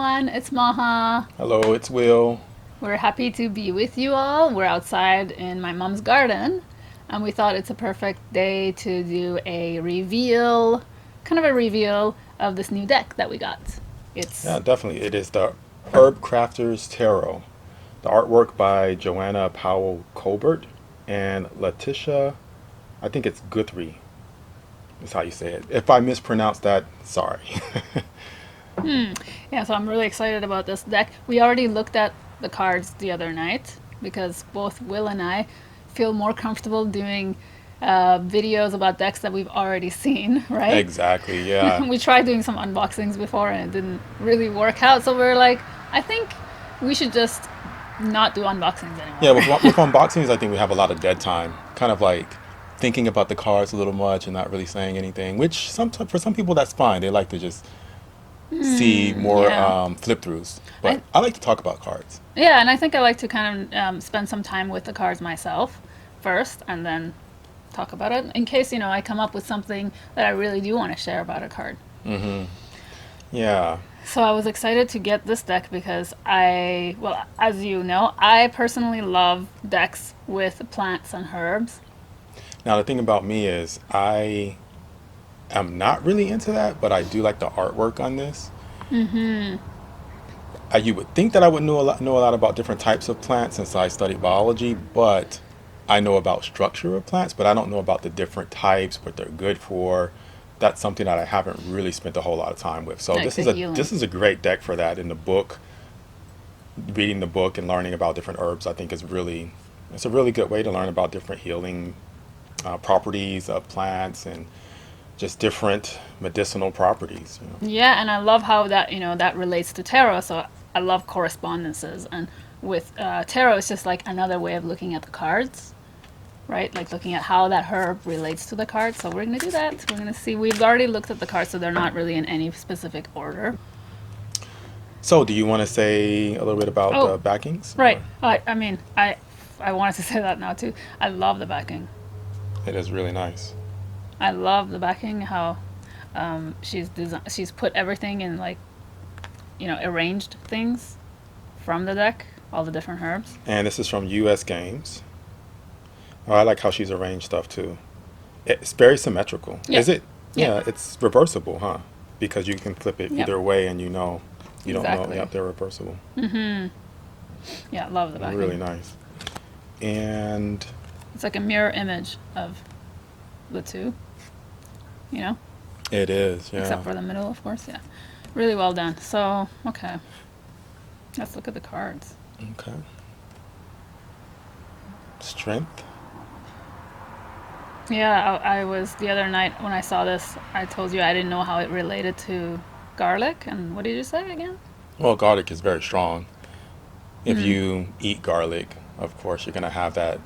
everyone. It's Maha. Hello, it's Will. We're happy to be with you all. We're outside in my mom's garden, and we thought it's a perfect day to do a reveal, kind of a reveal of this new deck that we got. Yeah, It's, definitely. It is the Herbcrafter's Tarot. The artwork by Joanna Powell Colbert and Letitia, I think it's Guthrie, is how you say it. If I mispronounce that, sorry. yeah, so I'm really excited about this deck. We already looked at the cards the other night because both Will and I feel more comfortable doing videos about decks that we've already seen, right? Exactly, yeah. We tried doing some unboxings before and it didn't really work out. So we're like, I think we should just not do unboxings Yeah, anymore. with unboxings, I think we have a lot of dead time. Kind of like thinking about the cards a little much and not really saying anything, which for some people that's fine. They like to just see more Yeah. flip throughs. But I I like to talk about cards. yeah, and I think I like to kind of spend some time with the cards myself first and then talk about it in case, I come up with something that I really do want to share about a card. Yeah. So I was excited to get this deck because well, as you know, I personally love decks with plants and herbs. Now the thing about me is I'm not really into that, but I do like the artwork on this. You would think that I would know a lot about different types of plants since I studied biology, but I know about structure of plants, but I don't know about the different types, what they're good for. That's something that I haven't really spent a whole lot of time with. So Like this the is healing. a great deck for that in the book. Reading the book and learning about different herbs, I think it's a really good way to learn about different healing properties of plants and just different medicinal properties. Yeah, and I love how that relates to tarot. So I love correspondences, and with tarot, it's just like another way of looking at the cards, right? Like looking at how that herb relates to the cards. So we're gonna do that. We're gonna see. We've already looked at the cards, so they're not really in any specific order. So do you want to say a little bit about Oh, the backings? right. Or I mean, I wanted to say that now too. I love the backing. it is really nice. I love the backing. How she's put everything in like arranged things from the deck, all the different herbs. And this is from US Games. Oh, I like how she's arranged stuff too. It's very symmetrical. Yeah. Is it? Yeah. Yeah, it's reversible, huh? Because you can flip it Yep. either way and you don't know. Exactly. Yep, they're reversible. Yeah, love the Really backing. nice. And It's like a mirror image of the two, you know, it is, except yeah. for the middle, of course. Yeah, really well done. So, okay, let's look at the cards. Okay. Strength. Yeah, I was the other night when I saw this. I told you I didn't know how it related to garlic. And what did you say again? Well, garlic is very strong. If you eat garlic, of course, you're gonna have that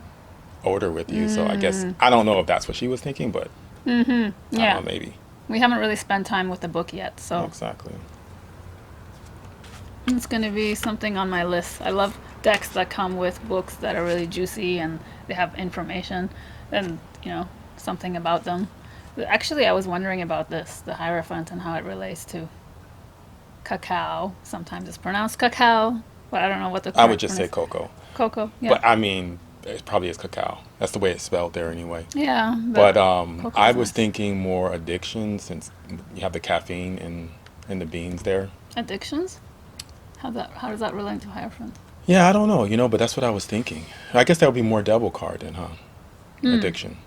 odor with you. So I guess I don't know if that's what she was thinking, but I don't Yeah, know, maybe. we haven't really spent time with the book yet, so Exactly. it's gonna be something on my list. I love decks that come with books that are really juicy and they have information and something about them. Actually, I was wondering about this, the Hierophant, and how it relates to cacao. Sometimes it's pronounced cacao, but I don't know what the I would correct just say pronunciation. cocoa. Cocoa, yeah, But I mean, it probably is cacao. That's the way it's spelled there anyway. yeah, but But I cocoa's was nice. thinking more addiction since you have the caffeine in the beans there. Addictions? How does that relate to Hierophant? Yeah, I don't know, but that's what I was thinking. I guess that would be more devil card then, huh? Addiction.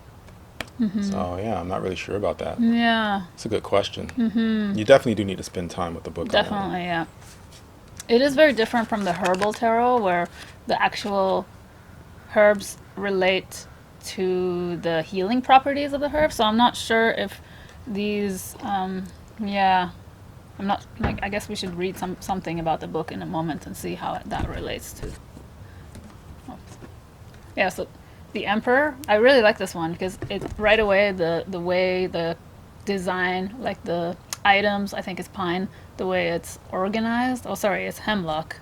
So yeah, I'm not really sure about that. Yeah, It's a good question. You definitely do need to spend time with the book on that one. definitely, yeah. It is very different from the herbal tarot, where the actual herbs relate to the healing properties of the herbs. So I'm not sure if these, yeah, I'm not like. I guess we should read something about the book in a moment and see how that relates to. Yeah, so the Emperor, I really like this one because it right away the way the design, like the items, I think it's pine, the way it's organized. Oh, sorry, it's hemlock.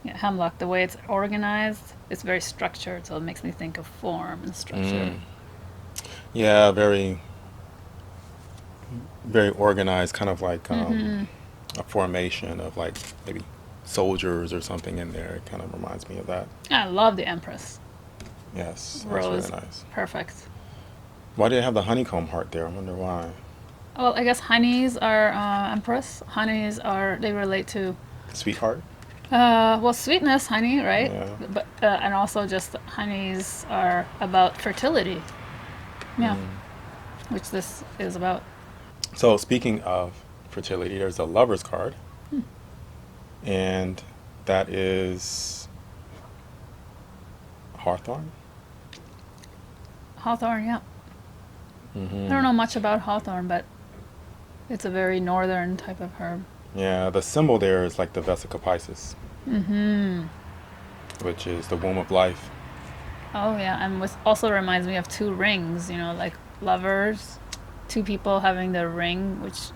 Yeah, hemlock. The way it's organized, it's very structured, so it makes me think of form and structure. Mm. Yeah, very very organized, kind of like a formation of like maybe soldiers or something in there. It kind of reminds me of that. I love the Empress Yes, that's really rose. nice. Perfect. Why did it have the honeycomb heart there? I wonder why. Well, I guess honeys are Empress. Honeys are they relate to Sweetheart? well sweetness, honey, right? Yeah. But and also just honeys are about fertility. Yeah, which this is about. So speaking of fertility, there's a lover's card, and that is Hawthorn. Hawthorn, yeah. I Hmm. don't know much about hawthorn, but it's a very northern type of herb. Yeah, the symbol there is like the Vesica Piscis, which is the womb of life. Oh yeah, and which also reminds me of two rings. You know, like lovers, two people having the ring, which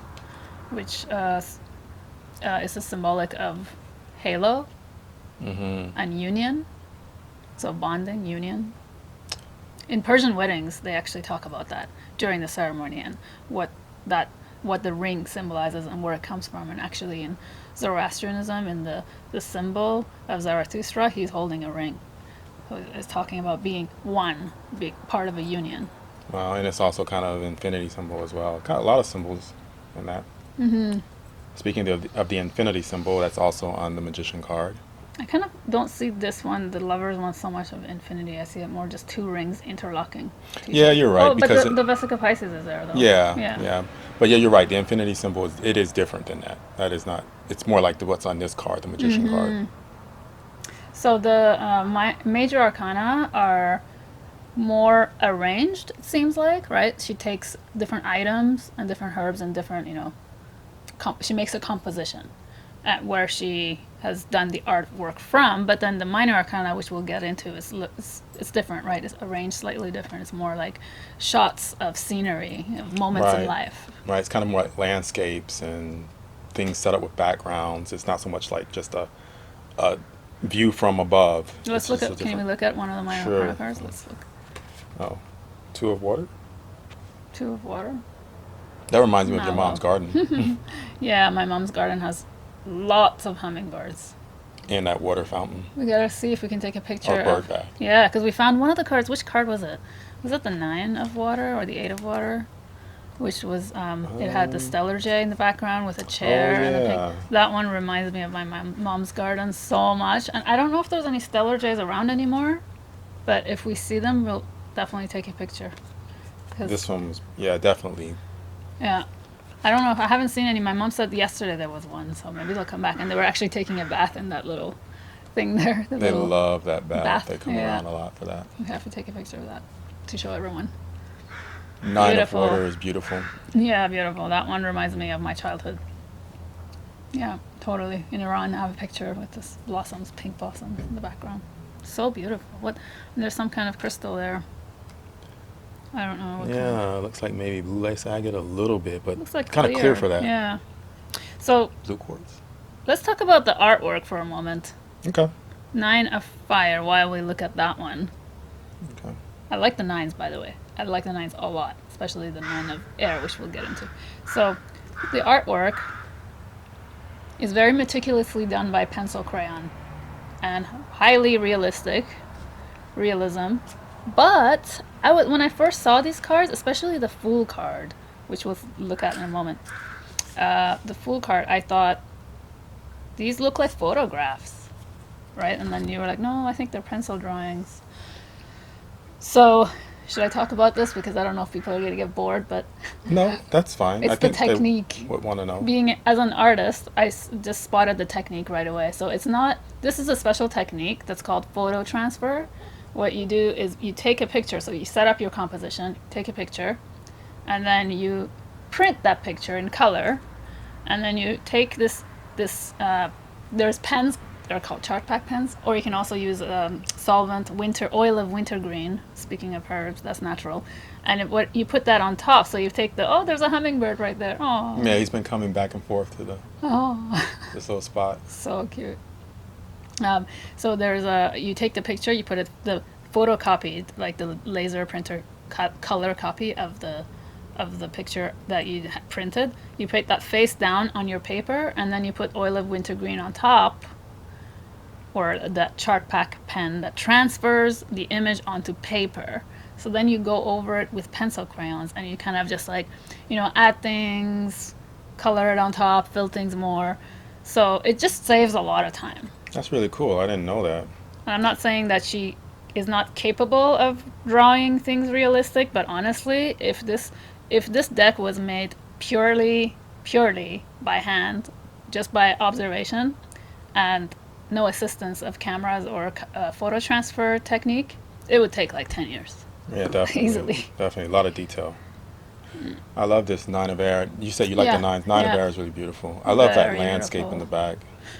is a symbolic of halo Hmm. and union. So bonding, union. In Persian weddings, they actually talk about that during the ceremony and what that what the ring symbolizes and where it comes from. And actually, in Zoroastrianism, in the symbol of Zarathustra, he's holding a ring. So it's talking about being one, being part of a union. Wow, and it's also kind of infinity symbol as well. Got a lot of symbols in that. Speaking of the infinity symbol, that's also on the magician card. I kind of don't see this one, the lovers one, so much of infinity. I see it more just two rings interlocking to each Yeah, other. you're right Oh, but because the Vesica Pisces is there though. yeah, Yeah. yeah, but yeah, you're right. The infinity symbol is different than that. That is not. It's more like what's on this card, the magician card. So the my major arcana are more arranged. It seems like, right? She takes different items and different herbs and different, she makes a composition at where she has done the artwork from. But then the minor arcana, which we'll get into, it's different, right? It's arranged slightly different. It's more like shots of scenery, of moments in Right, life. right. It's kind of more like landscapes and things set up with backgrounds. It's not so much like just a view from above. Let's It's look just a at. Can we different. look at one of the minor Sure. arcana cards? Let's look. Oh, two of water. Two of water. That reminds me of your Oh mom's well. garden Yeah, my mom's garden has lots of hummingbirds. and that water fountain We gotta see if we can take a picture or bird of. bath. Yeah, because we found one of the cards. Which card was it? Was it the nine of water or the eight of water? Which was it had the stellar jay in the background with a chair and a pig. Yeah. That one reminds me of my mom's garden so much. And I don't know if there's any stellar jays around anymore, but if we see them, we'll definitely take a picture. 'Cause- This one was, yeah, definitely. yeah, I don't know if I haven't seen any. My mom said yesterday there was one, so maybe they'll come back. And they were actually taking a bath in that little thing there. The They little, love that bath. bath, They come yeah. around a lot for that. we have to take a picture of that to show everyone. Nine Beautiful. of water is beautiful. Yeah, beautiful. That one reminds me of my childhood. Yeah, totally. In Iran, I have a picture with this blossoms, pink blossoms in the background. So beautiful. What? And there's some kind of crystal there. I don't know. What kind. Yeah, looks like maybe blue lace agate a little bit, but Looks like kind of clear for that. Yeah. So Blue quartz. let's talk about the artwork for a moment. Okay. Nine of fire. While we look at that one, Okay. I like the nines, by the way. I like the nines a lot, especially the nine of air, which we'll get into. So the artwork is very meticulously done by pencil crayon and highly realistic realism. But when I first saw these cards, especially the Fool card, which we'll look at in a moment, the Fool card, I thought these look like photographs, right? And then you were like, no, I think they're pencil drawings. So should I talk about this? Because I don't know if people are going to get bored, but No, that's fine. it's I the think technique. they would want to know. Being as an artist, just spotted the technique right away. So it's not. This is a special technique that's called photo transfer. What you do is you take a picture. So you set up your composition, take a picture, and then you print that picture in color, and then you take this. There's pens. They're called chart pack pens, or you can also use solvent, oil of wintergreen. Speaking of herbs, that's natural, and what you put that on top. So you take there's a hummingbird right there. Oh, Yeah, he's been coming back and forth to oh. this little spot. So cute. So you take the picture, you put the photocopied, like the laser printer color copy of the of the picture that you printed. You put that face down on your paper, and then you put oil of wintergreen on top, or that chart pack pen that transfers the image onto paper. So then you go over it with pencil crayons, and you kind of just like, add things, color it on top, fill things more. So it just saves a lot of time. That's really cool. I didn't know that. I'm not saying that she is not capable of drawing things realistic, but honestly, if this deck was made purely by hand, just by observation, and no assistance of cameras or photo transfer technique, it would take like 10 years. Yeah, definitely. Easily. Definitely. A lot of detail. I love this nine of air. You said you like the Yeah, nines. Nine of yeah. air is really beautiful. I love that Very landscape in beautiful. the back.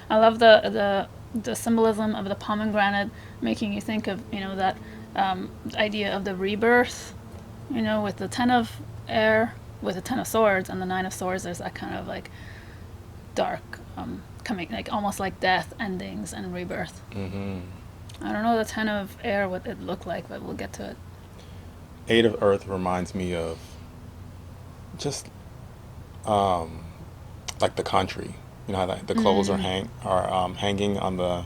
I love the symbolism of the pomegranate, making you think of that idea of the rebirth. With the ten of air, with the ten of swords and the nine of swords, there's that kind of like dark, coming, like almost like death, endings, and rebirth. Hmm. I don't know the ten of air what it looked like, but we'll get to it. Eight of earth reminds me of just um, like the country. You know how the clothes are hanging on the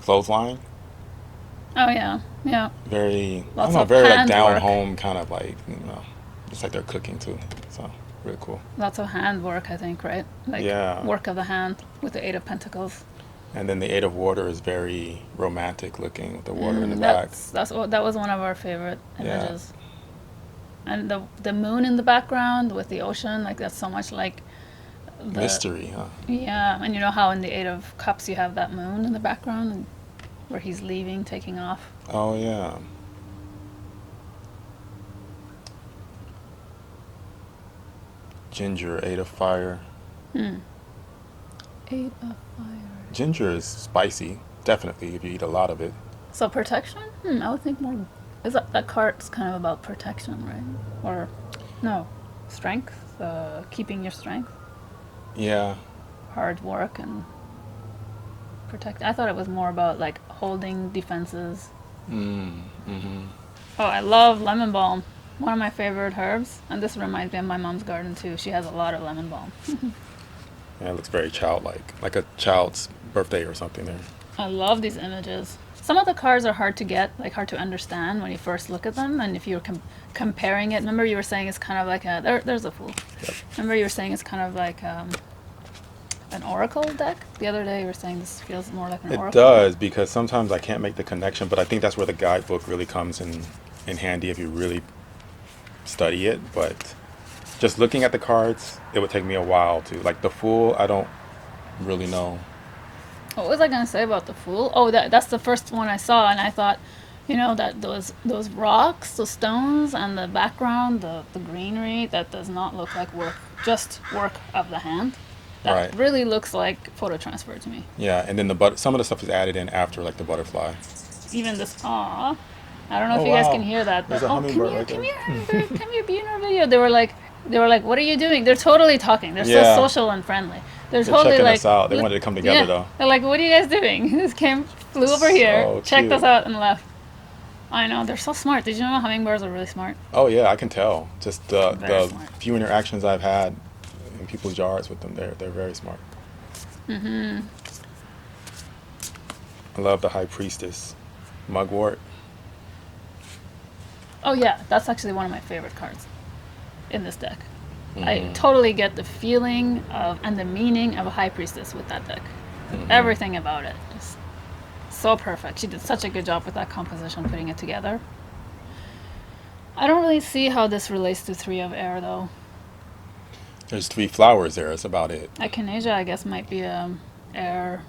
clothesline. Oh yeah, yeah. Very, I don't Lots know, of very like hand down work. home kind of like, just like they're cooking too. So really cool. Lots of hand work, I think, right? Like Yeah. work of the hand with the eight of pentacles. And then the eight of water is very romantic looking with the water in the back. That was one of our favorite Yeah. images. And the moon in the background with the ocean, like that's so much like the Mystery, huh? yeah. And you know how in the eight of cups you have that moon in the background, and where he's leaving, taking off. Oh yeah. Ginger, eight of fire. Eight of fire. Ginger is spicy, definitely, if you eat a lot of it. So protection? I would think more. Is that card's kind of about protection, right? Or no, strength. Keeping your strength, Yeah. hard work, and protect. I thought it was more about like holding defenses. Mm-hmm. Oh, I love lemon balm. One of my favorite herbs, and this reminds me of my mom's garden too. She has a lot of lemon balm. Yeah, it looks very childlike, like a child's birthday or something there. I love these images. Some of the cards are hard to get, like hard to understand when you first look at them, and if you're comparing it. Remember, you were saying it's kind of like there's a fool. Yep. Remember, you were saying it's kind of like an oracle deck. The other day, you were saying this feels more like an It oracle. does, because sometimes I can't make the connection, but I think that's where the guidebook really comes in handy if you really study it. But just looking at the cards, it would take me a while to, like the Fool, I don't really know. What was I gonna say about the fool? Oh, that's the first one I saw, and I thought, that those rocks, the stones, and the background, the greenery, that does not look like just work of the hand. That Right. really looks like photo transfer to me. Yeah, and then some of the stuff is added in after, like the butterfly. Even this, aw, I don't know Oh if you guys wow, can hear that, there's but a hummingbird right come there. here, hummingbird, come here, be in our video. They were like, what are you doing? They're totally talking. They're Yeah. so social and friendly. They're They're totally checking like, us out. They "Look-" wanted to come together yeah. though. They're like, what are you guys doing? This flew over here, So checked us cute. out, and left. I know, they're so smart. Did you know hummingbirds are really smart? Oh yeah, I can tell. Just Very the smart. few interactions I've had in people's yards with them, they're very smart. I love the High Priestess, Mugwort. Oh yeah, that's actually one of my favorite cards in this deck. I totally get the feeling of and the meaning of a high priestess with that deck. Everything about it, just so perfect. She did such a good job with that composition, putting it together. I don't really see how this relates to three of air though. There's three flowers there. That's about it. Echinacea, I guess, might be air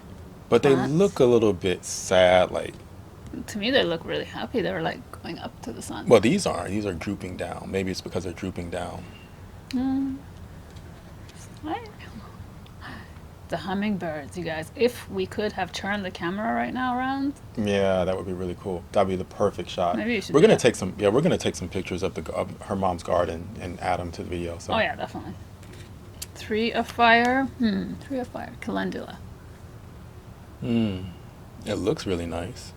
But they plants. look a little bit sad. Like, To me, they look really happy. They're like going up to the sun. well, these are drooping down. Maybe it's because they're drooping down. I- The hummingbirds, you guys. If we could have turned the camera right now around, Yeah, that would be really cool. That'd be the perfect shot. Maybe you should We're do gonna that. take some. Yeah, we're gonna take some pictures of her mom's garden and add them to the video. So. oh yeah, definitely. Three of fire. Three of fire. Calendula. It looks really nice.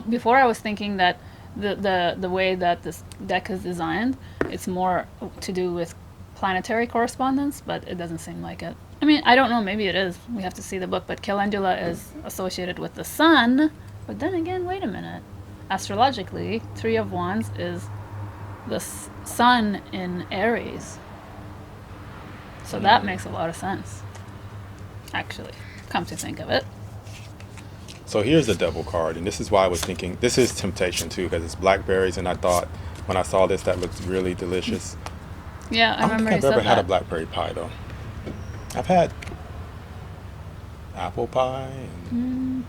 Before I was thinking that the way that this deck is designed, it's more to do with planetary correspondence, but it doesn't seem like it. I mean, I don't know, maybe it is. We have to see the book, but calendula is associated with the sun. But then again, wait a minute. Astrologically, Three of Wands is the sun in Aries. So that makes a lot of sense, actually, come to think of it. So here's the devil card, and this is why I was thinking this is temptation too, because it's blackberries, and I thought when I saw this that looked really delicious. Yeah, I I don't remember think you I've ever said had a that. blackberry pie though. I've had apple pie and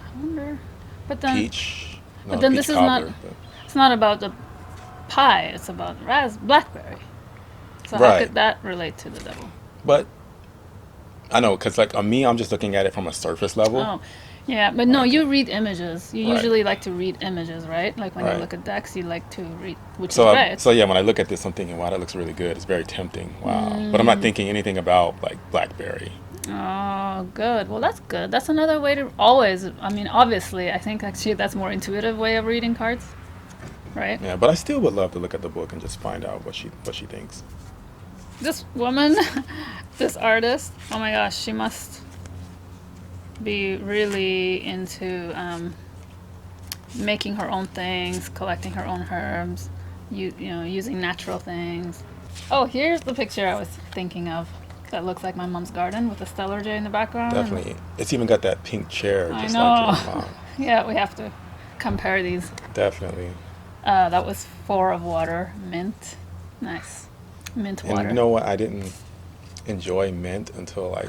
I wonder. But then, peach, but no, then peach this is not. cobbler. But, It's not about the pie. It's about blackberry. So how right, could that relate to the devil? but I know because like on me, I'm just looking at it from a surface level. Oh, yeah, but no, Like, you read images. You right, usually like to read images, right? Like when you right. look at decks, you like to read, which is So, great. so yeah, when I look at this, I'm thinking, wow, that looks really good. It's very tempting. Wow. But I'm not thinking anything about like blackberry. Oh, good. Well, that's good. That's another way to always. I mean, obviously, I think actually that's more intuitive way of reading cards, right? Yeah, but I still would love to look at the book and just find out what she thinks. This woman, this artist, oh my gosh, she must be really into making her own things, collecting her own herbs, using natural things. Oh, here's the picture I was thinking of. That looks like my mom's garden with the stellar jay in the background. Definitely. It's even got that pink chair, I just like your know. mom. Yeah, we have to compare these. Definitely. That was 4 of water, mint. Nice. Mint And you water. know what? I didn't enjoy mint until I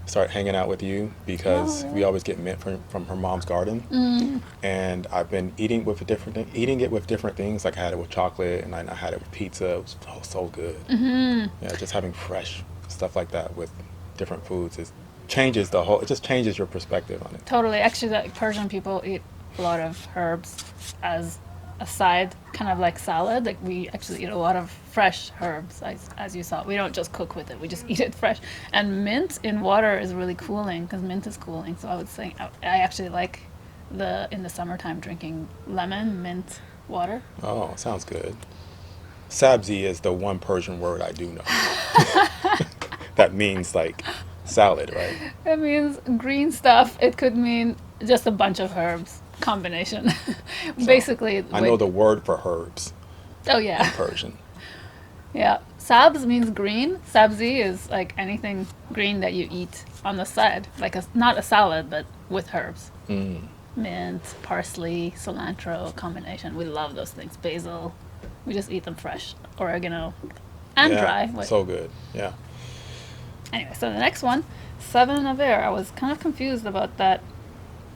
started hanging out with you because Oh, we always get mint from her mom's garden. And I've been eating eating it with different things. Like I had it with chocolate, and I had it with pizza. It was so good. Yeah, just having fresh stuff like that with different foods changes the whole. It just changes your perspective on it. totally. Actually, the Persian people eat a lot of herbs as a side, kind of like salad. Like we actually eat a lot of fresh herbs, as you saw. We don't just cook with it; we just eat it fresh. And mint in water is really cooling because mint is cooling. So I would say I actually like in the summertime drinking lemon mint water. Oh, sounds good. Sabzi is the one Persian word I do know. That means like salad, right? It means green stuff. It could mean just a bunch of herbs combination. So Basically, I know the word for herbs oh in yeah, Persian. yeah. Sabz means green. Sabzi is like anything green that you eat on the side, like not a salad, but with herbs. Mint, parsley, cilantro combination. We love those things. Basil. We just eat them fresh. Oregano and Yeah, dry. so good. Yeah. Anyway, so the next one, 7 of air. I was kind of confused about that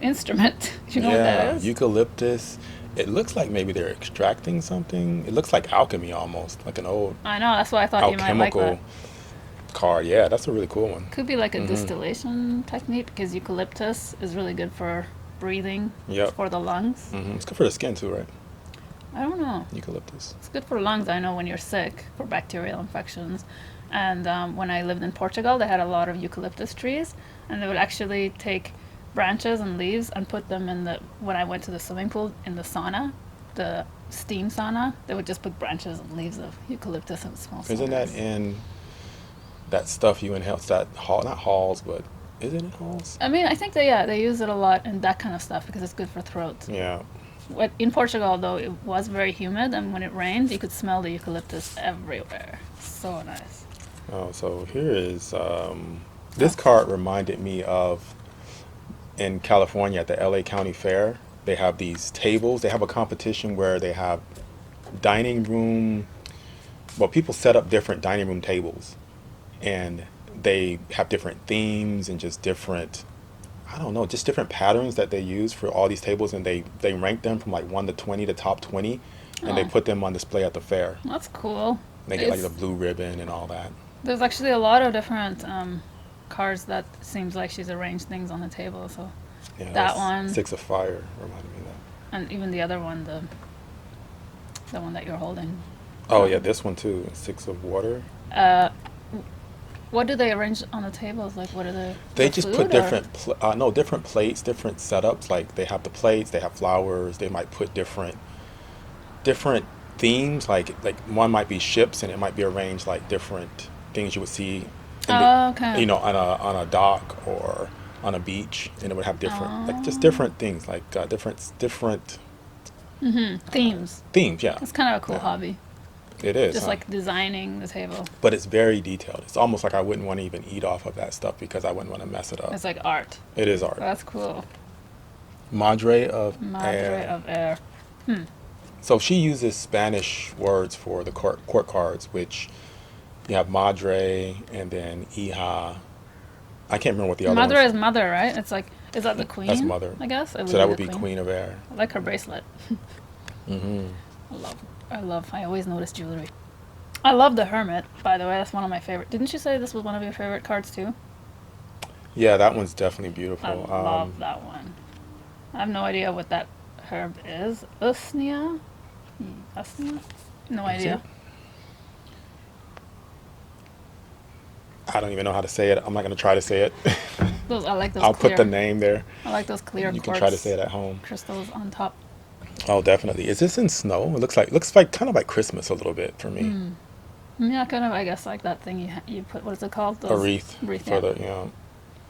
instrument. You know what Yeah, that is? eucalyptus. It looks like maybe they're extracting something. It looks like alchemy almost, like an old I know. That's why I thought you might like that. alchemical card. Yeah, that's a really cool one. Could be like a distillation technique because eucalyptus is really good for breathing, Yep. for the lungs. It's good for the skin too, right? I don't know. Eucalyptus. It's good for lungs. I know when you're sick for bacterial infections. And when I lived in Portugal, they had a lot of eucalyptus trees, and they would actually take branches and leaves and put them in when I went to the swimming pool in the sauna, the steam sauna, they would just put branches and leaves of eucalyptus and small Isn't that saunas. in that stuff you inhale? It's that hall, not halls, but is it in halls? I mean, I think they use it a lot in that kind of stuff because it's good for throat. Yeah. In Portugal, though, it was very humid, and when it rained, you could smell the eucalyptus everywhere. So nice. Oh, so here is this card reminded me of in California at the LA County Fair. They have these tables. They have a competition where they have dining room. Well, people set up different dining room tables, and they have different themes and just different, I don't know, just different patterns that they use for all these tables, and they rank them from like 1 to 20, the top 20, and they Oh, put them on display at the fair. that's cool. They get like the It's blue ribbon and all that. There's actually a lot of different cards that seems like she's arranged things on the table. So Yeah, that that's one, Six of Fire reminded me of that. and even the other one, the one that you're holding. Oh yeah, this one too. Six of Water. Uh, what do they arrange on the tables? Like, what are They the just food put or? different, no, different plates, different setups. Like they have the plates, they have flowers. They might put different themes. Like one might be ships, and it might be arranged like different things you would see in the, Oh, okay. on a dock or on a beach, and it would have different, like just Oh. different things, like different Themes. themes. Yeah, That's kind of a cool yeah, hobby. it is, Just huh? like designing the table. But it's very detailed. It's almost like I wouldn't want to even eat off of that stuff because I wouldn't want to mess it up. It's like art. It is art. That's cool. Madre of Madre air. of air. So she uses Spanish words for the court cards, which you have madre and then hija. I can't remember what the other Madre ones. is mother, right? It's like, is that the That's queen? mother. I guess it So would that be would the be queen. queen of air. I like her bracelet. Hmm. I love. I always notice jewelry. I love the Hermit, by the way. That's one of my favorite. Didn't you say this was one of your favorite cards too? Yeah, that one's definitely I beautiful. love that one. I have no idea what that herb is. Usnea? Usnea? No Is it? idea. I don't even know how to say it. I'm not going to try to say it. Those I like those I'll put clear. the name there. I like those clear You can try to say quartz it at home. crystals on top. Oh, definitely. Is this in snow? It looks like kind of like Christmas a little bit for me. Yeah, kind of. I guess like that thing you put. What is it called? A Those wreath wreath. for Yeah. the,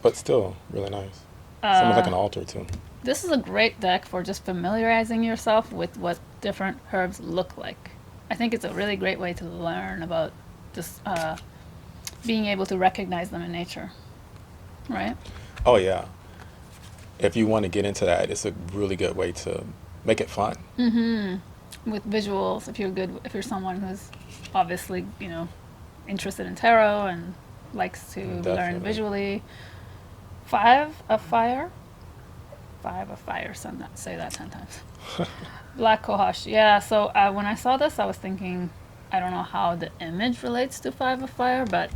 but still really nice. It's almost like an altar too. This is a great deck for just familiarizing yourself with what different herbs look like. I think it's a really great way to learn about just being able to recognize them in nature, right? Oh yeah. If you want to get into that, it's a really good way to make it fun. With visuals, if you're someone who's obviously interested in tarot and likes to learn Definitely. visually. Five of fire. Five of fire. Say that 10 times. Black Kohash. Yeah. So when I saw this, I was thinking, I don't know how the image relates to Five of Fire, but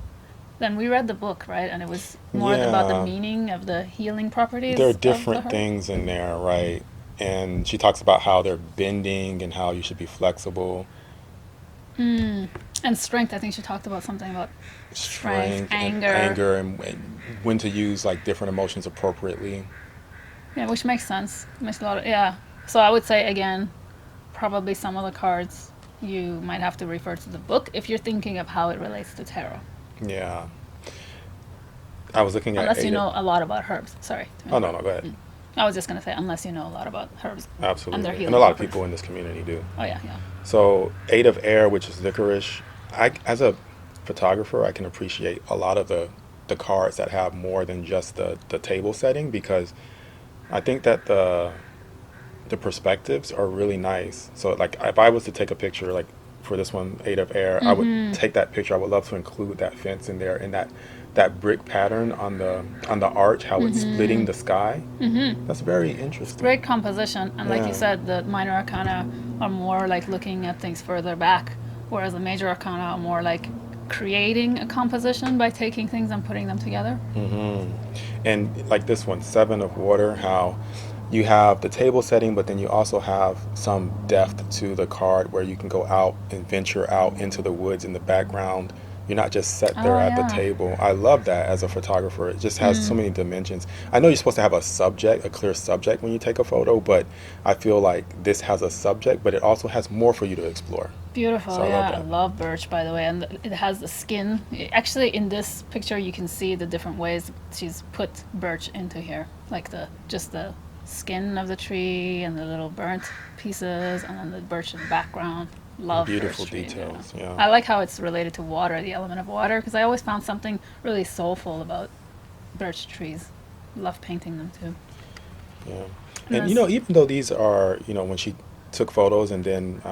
then we read the book, right? And it was more about the Yeah. meaning of the healing properties There are of the different herb. things in there, right? And she talks about how they're bending and how you should be flexible. And strength. I think she talked about something about strength, Strength and anger. anger and when to use like different emotions appropriately. Yeah, which makes sense. Makes a lot of yeah. So I would say again, probably some of the cards you might have to refer to the book if you're thinking of how it relates to tarot. Yeah. I was looking at Unless you eight. know a lot about herbs. Sorry. To Oh no, interrupt. no, go ahead. I was just gonna say unless you know a lot about herbs and their Absolutely. And healing a lot of properties. people in this community do. Oh yeah, yeah. So eight of air, which is licorice. As a photographer, I can appreciate a lot of the cards that have more than just the table setting because I think that the perspectives are really nice. So like if I was to take a picture like for this one, eight of air, I would take that picture. I would love to include that fence in there and that brick pattern on the arch, how it's splitting the sky. That's very interesting. Great composition, and like you Yeah. said, the minor arcana are more like looking at things further back, whereas the major arcana are more like creating a composition by taking things and putting them together. And like this one, seven of water, how you have the table setting, but then you also have some depth to the card where you can go out and venture out into the woods in the background. You're not just set there Oh at the yeah. table. I love that as a photographer. It just has so many dimensions. I know you're supposed to have a clear subject when you take a photo, but I feel like this has a subject, but it also has more for you to explore. Beautiful, So I love yeah. I that. love birch, by the way, and it has the skin. Actually, in this picture, you can see the different ways she's put birch into here, like just the skin of the tree and the little burnt pieces, and then the birch in the background. Love Beautiful birch trees. Yeah. details, yeah. I like how it's related to water, the element of water, because I always found something really soulful about birch trees. Love painting them too. Yeah. And And even though these are, when she took photos and then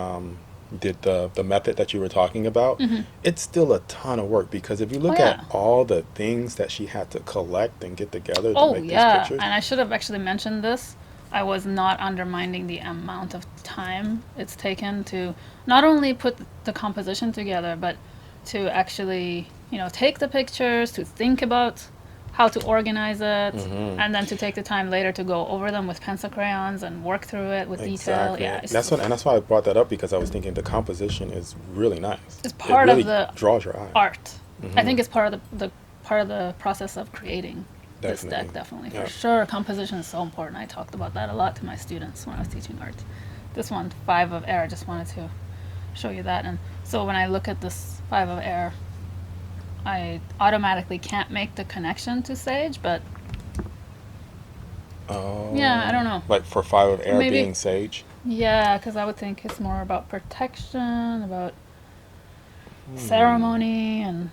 did the method that you were talking about, it's still a ton of work because if you Oh look yeah. at all the things that she had to collect and get together to Oh make these yeah, pictures. and I should have actually mentioned this. I was not undermining the amount of time it's taken to not only put the composition together, but to actually, take the pictures, to think about how to organize it, and then to take the time later to go over them with pencil crayons and work through it with detail. Exactly. Yeah, That's why I brought that up because I was thinking the composition is really nice. it's It part of really the draws your eye. art. I think it's part of the process of creating this deck, Definitely. definitely, for Yeah. sure. Composition is so important. I talked about that a lot to my students when I was teaching art. This one, five of air, I just wanted to show you that. And so when I look at this five of air, I automatically can't make the connection to sage, but yeah, I don't know. Like for five of air Maybe, being sage. yeah, because I would think it's more about protection, about Hmm. ceremony and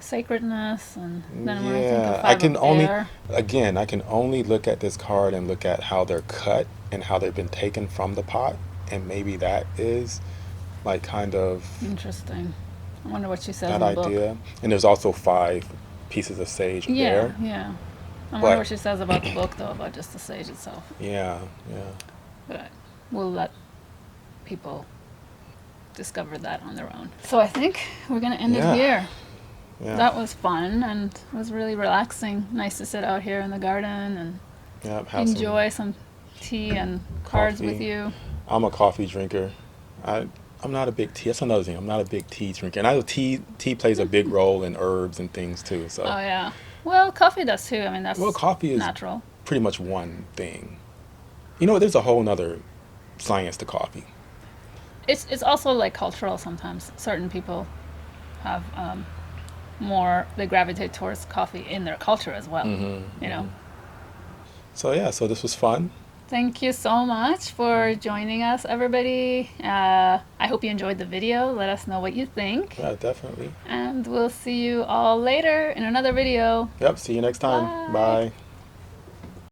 sacredness, and then when I think of Yeah, I five can of only, air, again, I can only look at this card and look at how they're cut and how they've been taken from the pot, and maybe that is like kind of interesting. I wonder what she says that in the book. idea. And there's also five pieces of sage Yeah, there, yeah. I wonder but what she says about the book, though, about just the sage itself. yeah, yeah, But we'll let people discover that on their own. So I think we're going to end it yeah, here. yeah, That was fun and it was really relaxing. Nice to sit out here in the garden and yeah. Have some enjoy some tea and cards with coffee. you. I'm a coffee drinker. I I'm not a big tea. That's another thing. I'm not a big tea drinker, and I know tea plays a big role in herbs and things too. So, Oh, yeah. Well, coffee does too. I mean, well, that's coffee is natural. pretty much one thing. You know, there's a whole nother science to coffee. It's also like cultural sometimes. Certain people have more, they gravitate towards coffee in their culture as well, you know. So yeah, so this was fun. Thank you so much for joining us, everybody. I hope you enjoyed the video. Let us know what you think. Yeah, definitely. And we'll see you all later in another video. Yep. See you next time. Bye. Bye.